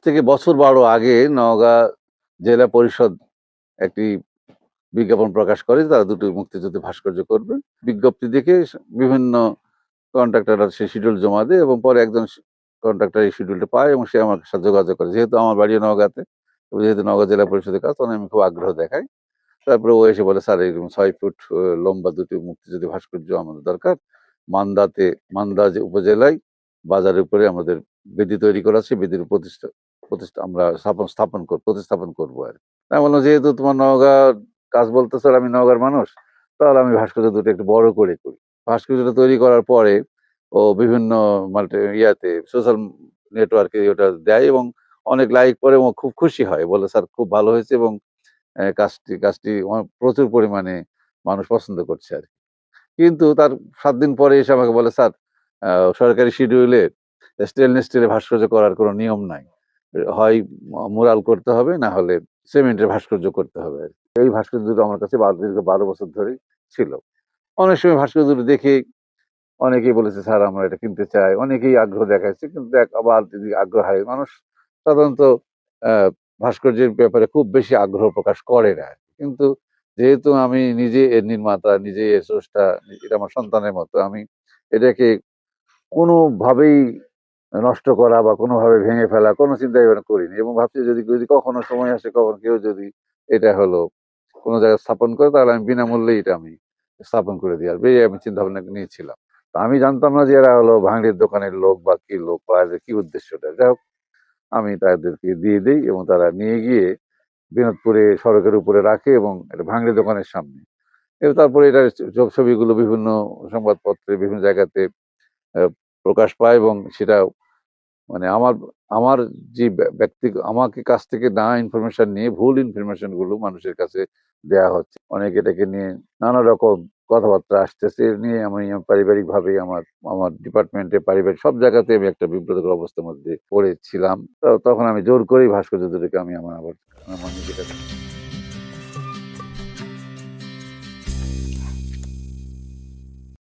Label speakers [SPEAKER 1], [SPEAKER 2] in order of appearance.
[SPEAKER 1] থেকে বছর ১২ আগে নওগাঁ জেলা পরিষদ একটি বিজ্ঞাপন প্রকাশ করে যে তারা দুটো মুক্তিযুদ্ধ ভাস্কর্য করবে। বিজ্ঞপ্তি দেখে বিভিন্ন কন্ট্রাক্টররা সেই শিডিউল জমা দেয় এবং পরে একজন কন্ট্রাক্টর এই শিডিউলটা পায় এবং সে আমার সাথে যোগাযোগ করে। যেহেতু আমার বাড়ি নওগাঁতে, যেহেতু নওগাঁ জেলা পরিষদের কাজ, তখন আমি খুব আগ্রহ দেখাই। তারপরে ও এসে বলে, "স্যার এরকম ৬ ফুট লম্বা দুটি মুক্তিযুদ্ধের ভাস্কর্য আমাদের দরকার। মান্দাতে, মান্দা যে উপজেলায় বাজারের উপরে আমাদের বেদি তৈরি করা আছে, বেদির প্রতিষ্ঠা প্রতিষ্ঠা আমরা প্রতিস্থাপন করবো আরকি।" আমি বললাম, "যেহেতু তোমার নওগাঁর কাজ বলতেছো আর আমি নওগাঁর মানুষ, তাহলে আমি ভাস্কর্য দুটো একটু বড় করে করি।" ভাস্কর্যটা তৈরি করার পরে ও বিভিন্ন সোশ্যাল নেটওয়ার্কে ওটা দেয় এবং অনেক লাইক পরে ও খুব খুশি হয়। বলে, "স্যার খুব ভালো হয়েছে এবং কাজটি প্রচুর পরিমাণে মানুষ পছন্দ করছে আরকি।" কিন্তু তার ৭ দিন পরে এসে আমাকে বলে, "স্যার আ সরকারি শিডিউলে স্টেনলেস স্টিলের ভাস্কর্য করার কোনো নিয়ম নাই। হয় মুরাল করতে হবে, না হলে সিমেন্টের ভাস্কর্য করতে হবে আরকি।" এই ভাস্কর্য দুটো আমার কাছে দীর্ঘ ১২ বছর ধরেই ছিল। অনেক সময় ভাস্কর্য দুটো দেখে অনেকেই বলেছে, "স্যার আমরা এটা কিনতে চাই।" অনেকেই আগ্রহ দেখাইছে। কিন্তু আবার যদি আগ্রহ হয়, মানুষ সাধারণত আ ভাস্কর্যের ব্যাপারে খুব বেশি আগ্রহ প্রকাশ করে না। কিন্তু যেহেতু আমি নিজে এর নির্মাতা, নিজে এর স্রষ্টা, এটা আমার সন্তানের মতো। আমি এটাকে কোনোভাবেই নষ্ট করা বা কোনোভাবে ভেঙে ফেলা কোনো চিন্তা ভাবনা করিনি এবং ভাবছি যদি যদি কখনো সময় আসে, কখনো কেউ যদি এটা কোনো জায়গায় স্থাপন করে, তাহলে আমি বিনামূল্যে এটা আমি স্থাপন করে দিই আসবো। এই আমি চিন্তা ভাবনা নিয়েছিলাম। তো আমি জানতাম না যে এরা হলো ভাঙড়ির দোকানের লোক বা কি লোক বা এদের কি উদ্দেশ্যটা। যাই হোক, আমি তাদেরকে দিয়ে দেই এবং তারা নিয়ে গিয়ে বিনোদপুরে সড়কের উপরে রাখে এবং এটা ভাঙড়ি দোকানের সামনে। এবং তারপরে এটার ছবিগুলো বিভিন্ন সংবাদপত্রে বিভিন্ন জায়গাতে আ প্রকাশ পায় এবং সেটা মানে আমার যে আমাকে কাছ থেকে না ইনফরমেশন নিয়ে ভুল ইনফরমেশন গুলো মানুষের কাছে দেয়া হচ্ছে। অনেকে এটাকে নিয়ে নানা রকম কথাবার্তা আসতেছে। এ নিয়ে আমি পারিবারিকভাবে আমার আমার ডিপার্টমেন্টে পারিবারিক সব জায়গাতে আমি একটা বিব্রতকর অবস্থার মধ্যে পড়েছিলাম। তখন আমি জোর করেই ভাস্কর্য দুটোকে আমি আমার নিজের কাছে